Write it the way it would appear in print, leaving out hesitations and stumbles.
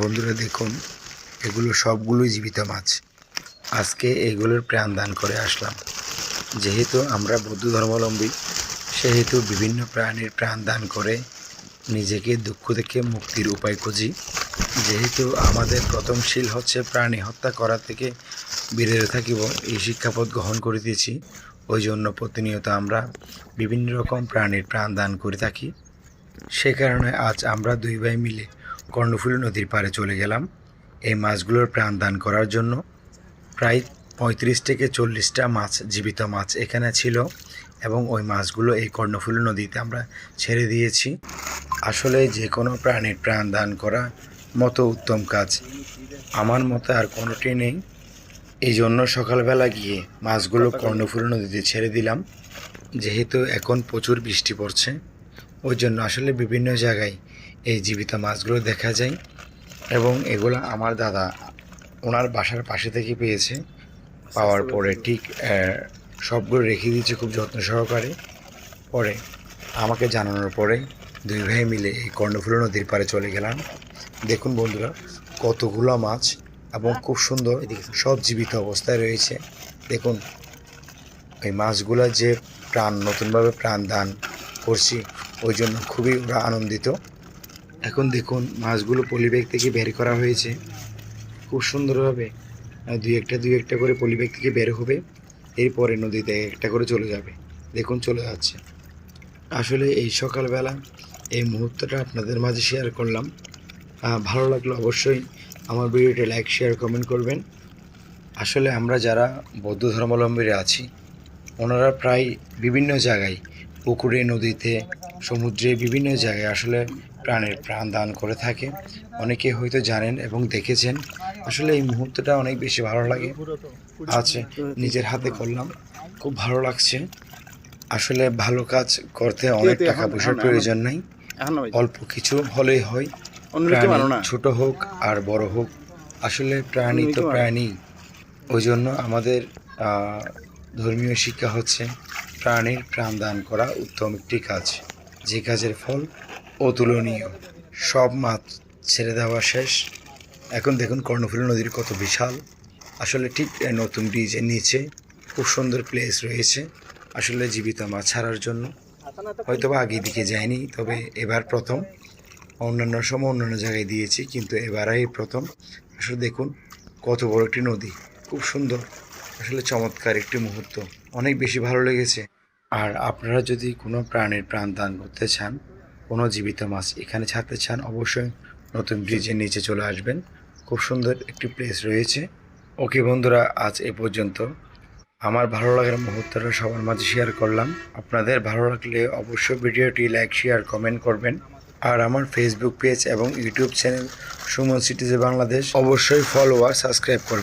বন্ধুরা দেখুন, এগুলো সবগুলোই জীবিত মাছ। আজকে এগুলোর প্রাণ দান করে আসলাম। যেহেতু আমরা বৌদ্ধ ধর্মাবলম্বী, সেহেতু বিভিন্ন প্রাণীর প্রাণ দান করে নিজেকে দুঃখ থেকে মুক্তির উপায় খুঁজি। যেহেতু আমাদের প্রথম শীল হচ্ছে প্রাণী হত্যা করা থেকে বিরত থাকিব, এই শিক্ষাপথ গ্রহণ করিতেছি। ওই জন্য প্রতিনিয়ত আমরা বিভিন্ন রকম প্রাণীর প্রাণ দান করে থাকি। সে কারণে আজ আমরা দুই ভাই মিলে কর্ণফুলী নদীর পাড়ে চলে গেলাম এই মাছগুলোর প্রাণ দান করার জন্য। প্রায় 35 থেকে 40টা মাছ, জীবিত মাছ এখানে ছিল এবং ওই মাছগুলো এই কর্ণফুলী নদীতে আমরা ছেড়ে দিয়েছি। আসলে যে কোনো প্রাণীর প্রাণ দান করা মতো উত্তম কাজ আমার মতে আর কোনোটি নেই। এই জন্য সকালবেলা গিয়ে মাছগুলো কর্ণফুলী নদীতে ছেড়ে দিলাম। যেহেতু এখন প্রচুর বৃষ্টি পড়ছে, ওই জন্য আসলে বিভিন্ন জায়গায় এই জীবিত মাছগুলো দেখা যায় এবং এগুলো আমার দাদা ওনার বাসার পাশে থেকে পেয়েছে। পাওয়ার পরে ঠিক সবগুলো রেখে দিয়েছে খুব যত্ন সহকারে। পরে আমাকে জানানোর পরে দুই ভাই মিলে এই কর্ণফুলী নদীর পাড়ে চলে গেলাম। দেখুন বন্ধুরা, কতগুলো মাছ এবং খুব সুন্দর, সব জীবিত অবস্থায় রয়েছে। দেখুন এই মাছগুলো যে নতুনভাবে প্রাণ দান করছি, ওই জন্য খুবই ওরা আনন্দিত। এখন দেখুন মাছগুলো পলিব্যাগ থেকে বের করা হয়েছে খুব সুন্দরভাবে। দুই একটা করে পলিব্যাগ থেকে বের হবে, এরপরে নদীতে একটা করে চলে যাবে। দেখুন চলে যাচ্ছে। আসলে এই সকালবেলা এই মুহূর্তটা আপনাদের মাঝে শেয়ার করলাম। ভালো লাগলো অবশ্যই আমার ভিডিওটি লাইক, শেয়ার, কমেন্ট করবেন। আসলে আমরা যারা বৌদ্ধ ধর্মাবলম্বীরা আছি, ওনারা প্রায় বিভিন্ন জায়গায় পুকুরে, নদীতে, সমুদ্রে বিভিন্ন জায়গায় আসলে প্রাণের প্রাণ দান করে থাকে। অনেকে হয়তো জানেন এবং দেখেছেন। আসলে এই মুহূর্তটা অনেক বেশি ভালো লাগে। আছে নিজের হাতে করলাম, খুব ভালো লাগছে। আসলে ভালো কাজ করতে অনেক টাকা পয়সার প্রয়োজন নাই, অল্প কিছু হলেই হয়। প্রাণী ছোট হোক আর বড় হোক, আসলে প্রাণী তো প্রাণী। ওই জন্য আমাদের ধর্মীয় শিক্ষা হচ্ছে প্রাণীর প্রাণ দান করা উত্তম একটি কাজ, যে কাজের ফল অতুলনীয়। সব মাছ ছেড়ে দেওয়া শেষ। এখন দেখুন কর্ণফুলী নদীর কত বিশাল। আসলে ঠিক নতুন ব্রিজের নিচে খুব সুন্দর প্লেস রয়েছে আসলে জীবিত মাছ ছাড়ার জন্য। হয়তোবা আগে দিকে যায়নি, তবে এবার প্রথম। অন্যান্য সময় অন্যান্য জায়গায় দিয়েছি, কিন্তু এবারই প্রথম। আসলে দেখুন কত বড় একটি নদী, খুব সুন্দর। আসলে চমৎকার একটি মুহূর্ত, অনেক বেশি ভালো লেগেছে। আর আপনারা যদি কোনো প্রাণীর প্রাণ দান করতে চান, কোনো জীবিত মাছ এখানে ছাড়তে চান, অবশ্যই নতুন ব্রিজের নিচে চলে আসবেন। খুব সুন্দর একটি প্লেস রয়েছে। ওকে বন্ধুরা, আজ এ পর্যন্ত। আমার ভালো লাগার মুহূর্তটা সবার মাঝে শেয়ার করলাম। আপনাদের ভালো লাগলে অবশ্যই ভিডিওটি লাইক, শেয়ার, কমেন্ট করবেন। আর আমার ফেসবুক পেজ এবং ইউটিউব চ্যানেল সুমন সিটিজে বাংলাদেশ অবশ্যই ফলো আর সাবস্ক্রাইব করবেন।